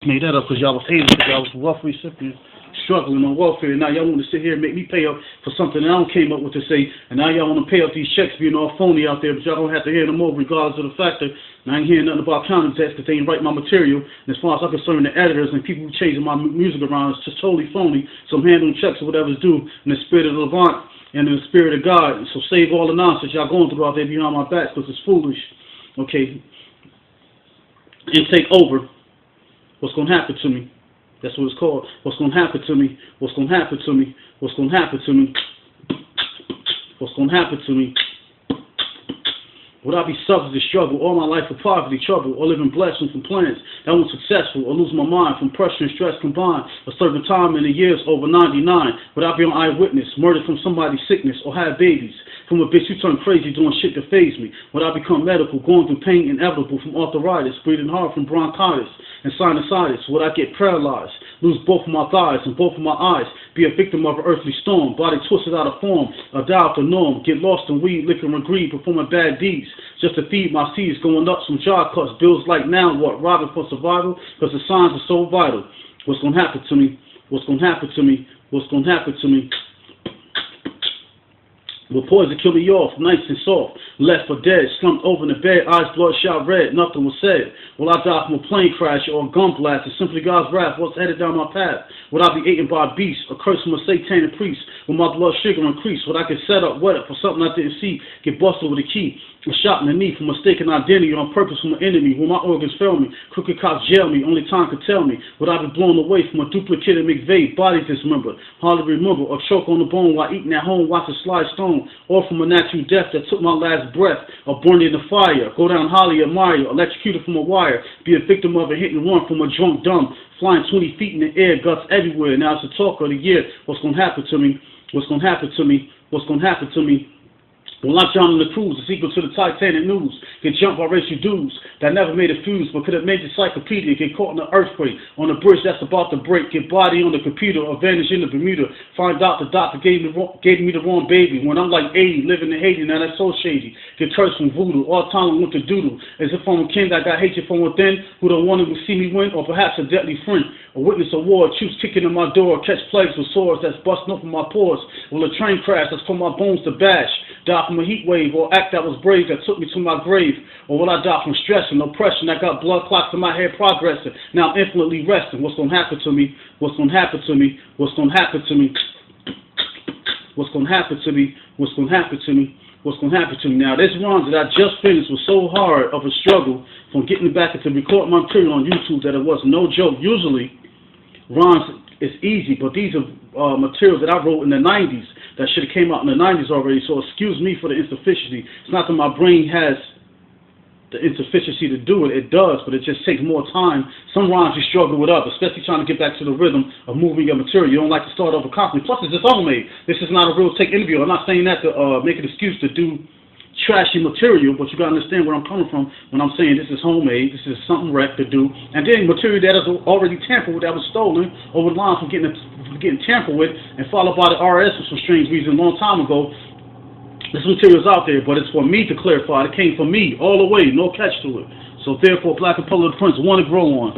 Made that up because y'all was haters, because y'all was welfare recipients struggling on welfare. Now y'all want to sit here and make me pay up for something that I don't came up with to say, and now y'all want to pay up these checks being all phony out there, but y'all don't have to hear them over regardless of the factor. And I ain't hearing nothing about county execs because they ain't write my material. And as far as I'm concerned, the editors and people who changing my music around is just totally phony. So I'm handling checks or whatever's due in the spirit of Levant and in the spirit of God. So save all the nonsense y'all going through out there behind my back because it's foolish. Okay. And take over. What's going to happen to me? That's what it's called. What's going to happen to me? What's going to happen to me? What's going to happen to me? What's going to happen to me? Would I be suffered to struggle all my life for poverty, trouble, or living blessings and plans that weren't successful, or lose my mind from pressure and stress combined, or serving time in the years over 99? Would I be an eyewitness, murdered from somebody's sickness, or have babies from a bitch who turned crazy doing shit to faze me? Would I become medical, going through pain inevitable from arthritis, breathing hard from bronchitis and sinusitis? Would I get paralyzed, lose both of my thighs and both of my eyes, be a victim of an earthly storm, body twisted out of form, or die out the norm, get lost in weed, liquor, and greed, performing bad deeds just to feed my seeds, going up some job cuts, bills like now what, robbing for survival, because the signs are so vital. What's going to happen to me? What's going to happen to me? What's going to happen to me? Will poison kill me off, nice and soft, left for dead, slumped over in the bed, eyes bloodshot red, nothing was said. Will I die from a plane crash or a gun blast, or simply God's wrath, what's headed down my path? Would I be eaten by a beast, or cursed from a satanic priest? Will my blood sugar increase? Would I get set up, wet up for something I didn't see, get busted with a key, or shot in the knee for mistaken identity on purpose from an enemy? Will my organs fail me? Crooked cops jail me, only time could tell me. Would I be blown away from a duplicated McVeigh, body dismembered, hardly remember, or choke on the bone while eating at home, watch a slide stone, or from a natural death that took my last breath, or burned in the fire, go down Holly or Maya, electrocuted from a wire, be a victim of a hit and run from a drunk dumb, flying 20 feet in the air, guts everywhere. Now it's the talk of the year. What's going to happen to me? What's going to happen to me? What's going to happen to me? Well, I'm John on the cruise, it's equal to the Titanic news. Get jumped by racial dudes that never made a fuse, but could have made the encyclopedia. Get caught in an earthquake on a bridge that's about to break. Get body on the computer or vanish in the Bermuda. Find out the doctor gave me the wrong baby. When I'm like 80, living in Haiti, now that's so shady. Get cursed from voodoo, all time I went to doodle. As if I'm a king that got hatred from within, who don't want to see me win, or perhaps a deadly friend. A witness a war, troops kicking in my door, catch plagues with swords that's busting open my pores. Will a train crash that's for my bones to bash? Die from a heat wave, or act that was brave that took me to my grave? Or will I die from stress and oppression that got blood clots in my head progressing? Now I'm infinitely resting. What's going to happen to me? What's going to happen to me? What's going to happen to me? What's going to happen to me? What's going to happen to me? What's going to happen to me? Now, this run that I just finished was so hard of a struggle from getting back into recording my material on YouTube that it was no joke. Usually, rhymes is easy, but these are materials that I wrote in the 90s that should have came out in the 90s already, so excuse me for the insufficiency. It's not that my brain has the insufficiency to do it. It does, but it just takes more time. Some rhymes you struggle with up, especially trying to get back to the rhythm of moving your material. You don't like to start over constantly. Plus, it's just homemade. This is not a real take interview. I'm not saying that to make an excuse to do trashy material, but you gotta understand where I'm coming from when I'm saying this is homemade, this is something wrecked to do, and then material that is already tampered with, that was stolen over the line from getting tampered with and followed by the RS for some strange reason a long time ago. This material's out there, but it's for me to clarify. It came from me all the way, no catch to it. So therefore, Black and Polo the Prince want to grow on.